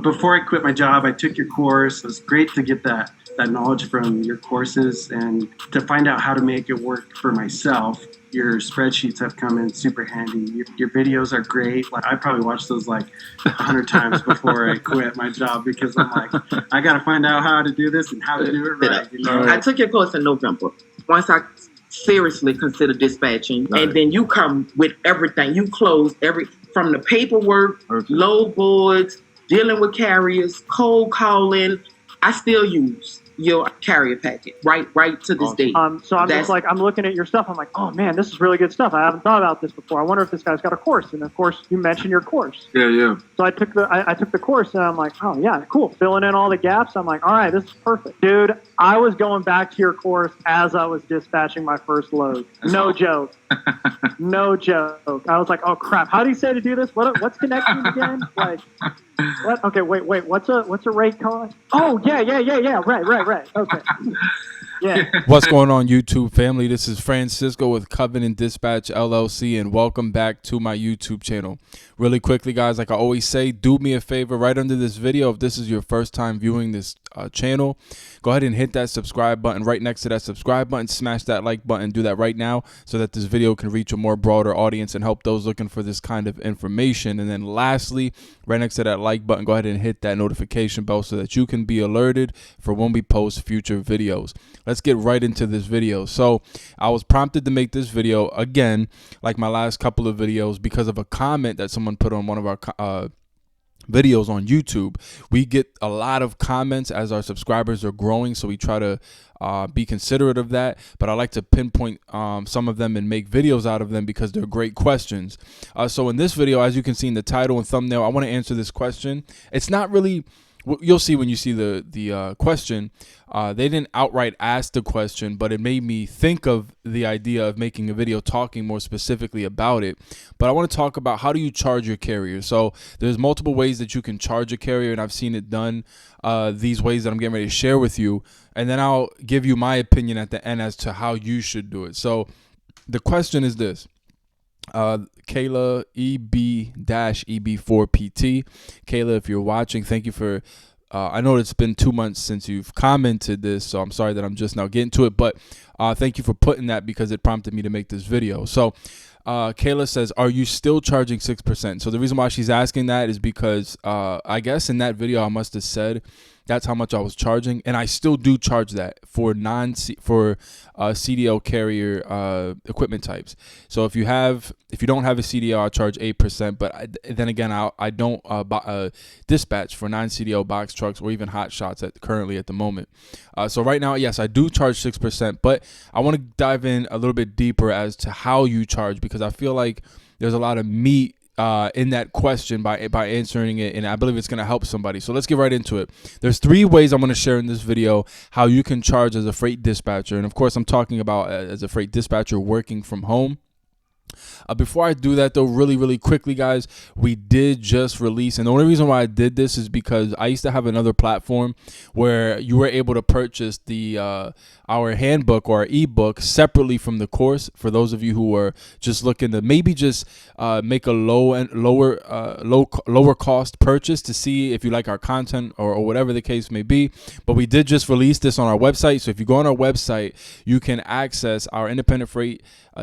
before I quit my job, I took your course. It was great to get that knowledge from your courses and to find out how to make it work for myself. Your spreadsheets have come in super handy. Your videos are great. Like, I probably watched those like 100 times before I quit my job because I'm like, I got to find out how to do this and how to do it right. You know? I took your course in November. Once I seriously consider dispatching, and then you come with everything. You close from the paperwork, load boards, dealing with carriers, cold calling. I still use your carrier packet right to this day. So I'm just like, I'm looking at your stuff. I'm like, oh man, this is really good stuff. I haven't thought about this before. I wonder if this guy's got a course. And of course, you mentioned your course. Yeah. So I took the course, and I'm like, oh yeah, cool. Filling in all the gaps. I'm like, all right, this is perfect, dude. I was going back to your course as I was dispatching my first load. No joke. No joke. I was like, oh crap. How do you say to do this? What's connecting again? Like, what? Okay, wait. What's a rate card? Oh yeah. Right. Okay. Yeah. What's going on, YouTube family? This is Francisco with Covenant Dispatch LLC, and welcome back to my YouTube channel. Really quickly, guys, like I always say, do me a favor right under this video. If this is your first time viewing this channel, go ahead and hit that subscribe button. Right next to that subscribe button, smash that like button. Do that right now so that this video can reach a more broader audience and help those looking for this kind of information. And then lastly, right next to that like button, go ahead and hit that notification bell so that you can be alerted for when we post future videos. Let's get right into this video. So I was prompted to make this video again, like my last couple of videos, because of a comment that someone put on one of our videos on YouTube. We get a lot of comments as our subscribers are growing, so we try to be considerate of that, but I like to pinpoint some of them and make videos out of them because they're great questions. So in this video, as you can see in the title and thumbnail, I want to answer this question. It's not really, you'll see when you see the question, they didn't outright ask the question, but it made me think of the idea of making a video talking more specifically about it. But I want to talk about, how do you charge your carrier? So there's multiple ways that you can charge a carrier, and I've seen it done these ways that I'm getting ready to share with you. And then I'll give you my opinion at the end as to how you should do it. So the question is this. Kayla EB-EB4PT. Kayla, if you're watching, thank you for I know it's been 2 months since you've commented this, so I'm sorry that I'm just now getting to it, but thank you for putting that because it prompted me to make this video. So Kayla says, are you still charging 6%? So the reason why she's asking that is because I guess in that video I must have said that's how much I was charging, and I still do charge that for CDL carrier equipment types. So if you don't have a CDL, I charge 8%. But then again, I don't dispatch for non-CDL box trucks or even hot shots currently at the moment. So right now, yes, I do charge 6%, but I want to dive in a little bit deeper as to how you charge, because I feel like there's a lot of meat in that question by answering it, and I believe it's going to help somebody. So let's get right into it. There's 3 ways I'm going to share in this video how you can charge as a freight dispatcher, and of course I'm talking about as a freight dispatcher working from home. Before I do that, though, really quickly, guys, we did just release, and the only reason why I did this is because I used to have another platform where you were able to purchase our handbook or our ebook separately from the course. For those of you who are just looking to maybe just make a lower cost purchase to see if you like our content or whatever the case may be. But we did just release this on our website, so if you go on our website, you can access our independent freight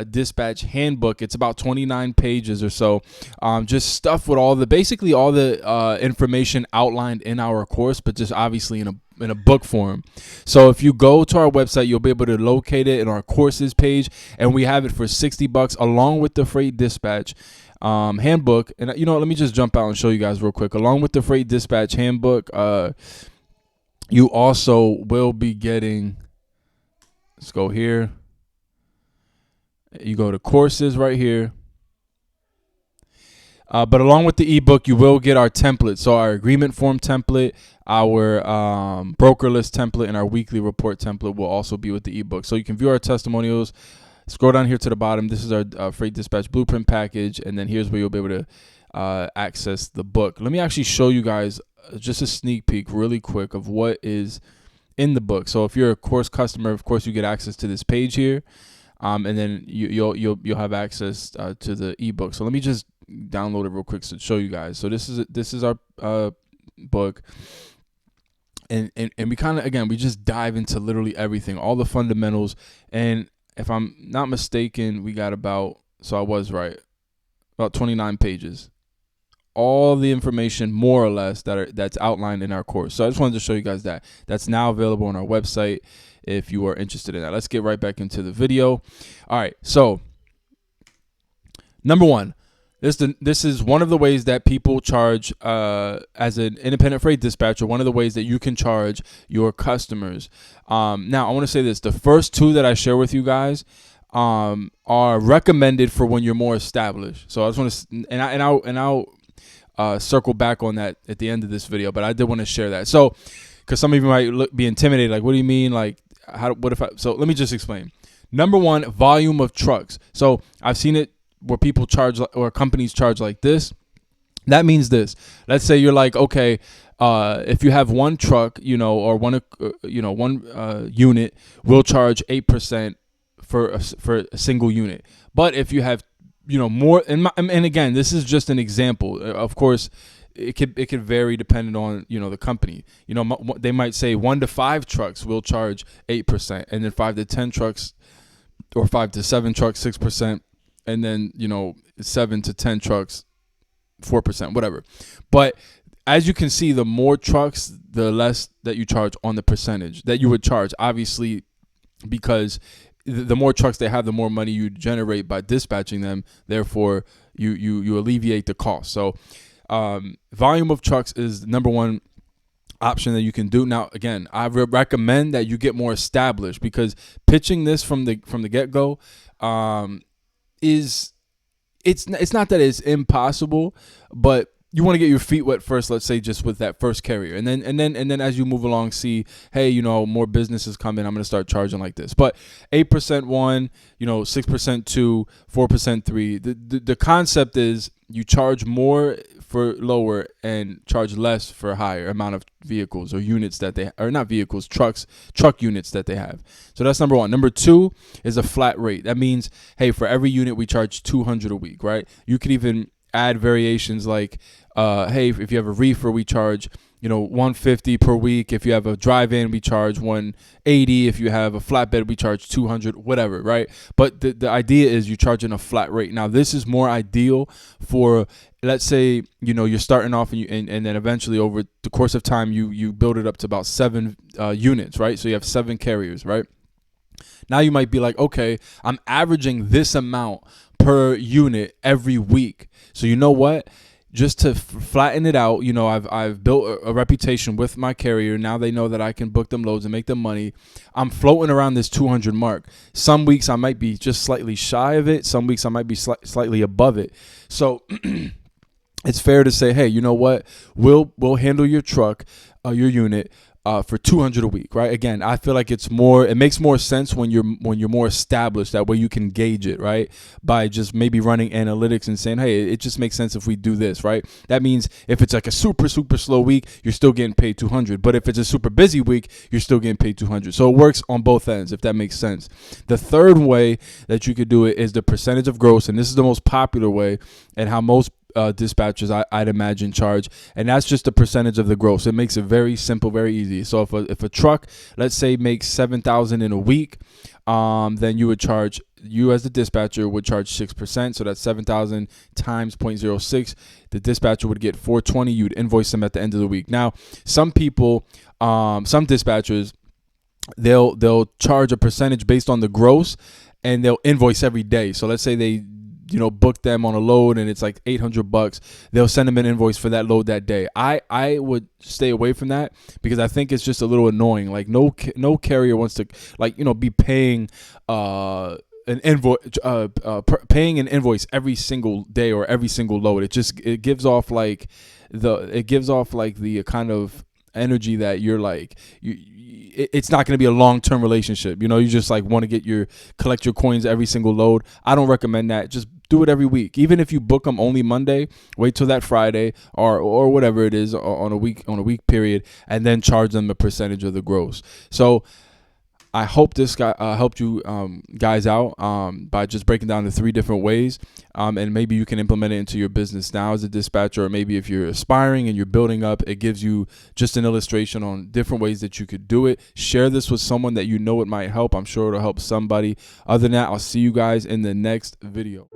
dispatch handbook. It's about 29 pages or so, just stuff with basically all the information outlined in our course, but just obviously in a book form. So if you go to our website, you'll be able to locate it in our courses page, and we have it for $60 along with the freight dispatch handbook. And let me just jump out and show you guys real quick. Along with the freight dispatch handbook, you also will be getting, let's go here. You go to courses right here. But along with the ebook, you will get our template. So our agreement form template, our broker list template, and our weekly report template will also be with the ebook. So you can view our testimonials. Scroll down here to the bottom. This is our freight dispatch blueprint package. And then here's where you'll be able to access the book. Let me actually show you guys just a sneak peek really quick of what is in the book. So if you're a course customer, of course, you get access to this page here. And then you'll have access to the ebook. So let me just download it real quick to show you guys. So this is our book. And we kind of, again, we just dive into literally everything, all the fundamentals. And if I'm not mistaken, we got about 29 pages. All the information, more or less, that's outlined in our course. So I just wanted to show you guys that. That's now available on our website if you are interested in that. Let's get right back into the video. All right, so number one, this is one of the ways that people charge as an independent freight dispatcher. One of the ways that you can charge your customers. Now, I want to say this: the first two that I share with you guys are recommended for when you're more established. So I just want to, and I'll circle back on that at the end of this video. But I did want to share that. So, because some of you might be intimidated, like, what do you mean, like, what if I? So let me just explain. Number one, volume of trucks. So I've seen it where people charge or companies charge like this. That means this. Let's say you're like, okay, if you have one truck, or one unit, we'll charge 8% for a single unit. But if you have, more, and again, this is just an example. Of course, it could vary depending on the company. They might say 1 to 5 trucks will charge 8%, and then 5 to 10 trucks, or 5 to 7 trucks 6%. And then, 7 to 10 trucks, 4%, whatever. But as you can see, the more trucks, the less that you charge on the percentage that you would charge, obviously, because the more trucks they have, the more money you generate by dispatching them. Therefore, you alleviate the cost. So volume of trucks is the number one option that you can do. Now, again, I recommend that you get more established, because pitching this from the get-go, it's not that it's impossible, but you want to get your feet wet first. Let's say just with that first carrier, and then as you move along, see, hey, more businesses come in, I'm going to start charging like this. But 8% one, 6% two, 4% three. The concept is you charge more for lower and charge less for a higher amount of vehicles or units that they, or not vehicles, truck units that they have. So that's number one. Number two is a flat rate. That means, hey, for every unit we charge $200 a week, right? You could even add variations like, hey, if you have a reefer, we charge, $150 per week. If you have a drive-in, we charge $180. If you have a flatbed, we charge $200, whatever, right? But the idea is you're charging a flat rate. Now, this is more ideal for, let's say, you're starting off and then eventually over the course of time, you build it up to about 7 units, right? So you have 7 carriers, right? Now you might be like, okay, I'm averaging this amount per unit every week. So you know what? Just to flatten it out, I've built a reputation with my carrier. Now they know that I can book them loads and make them money. I'm floating around this 200 mark. Some weeks I might be just slightly shy of it. Some weeks I might be slightly above it. So it's fair to say, hey, you know what? We'll handle your truck, your unit, for $200 a week, right? Again, I feel like it makes more sense when you're more established. That way you can gauge it, right? By just maybe running analytics and saying, hey, it just makes sense if we do this, right? That means if it's like a super, super slow week, you're still getting paid $200. But if it's a super busy week, you're still getting paid $200. So it works on both ends, if that makes sense. The third way that you could do it is the percentage of gross. And this is the most popular way, and how most dispatchers I'd imagine charge, and that's just a percentage of the gross. It makes it very simple, very easy. So if a truck, let's say, makes $7,000 in a week, then you as the dispatcher would charge 6%. So that's 7,000 times 0.06. The dispatcher would get $420. You'd invoice them at the end of the week. Now, some people, some dispatchers, they'll charge a percentage based on the gross, and they'll invoice every day. So let's say they book them on a load and it's like $800. They'll send them an invoice for that load that day. I would stay away from that, because I think it's just a little annoying. Like no carrier wants to be paying an invoice every single day or every single load. It gives off like the kind of energy that you're like it's not going to be a long-term relationship. You just like want to collect your coins every single load. I don't recommend that. Just do it every week. Even if you book them only Monday, wait till that Friday or whatever it is on a week period, and then charge them a percentage of the gross. So I hope this guy helped you guys out by just breaking down the 3 different ways, and maybe you can implement it into your business now as a dispatcher, or maybe if you're aspiring and you're building up, it gives you just an illustration on different ways that you could do it. Share this with someone that you know it might help. I'm sure it'll help somebody. Other than that, I'll see you guys in the next video.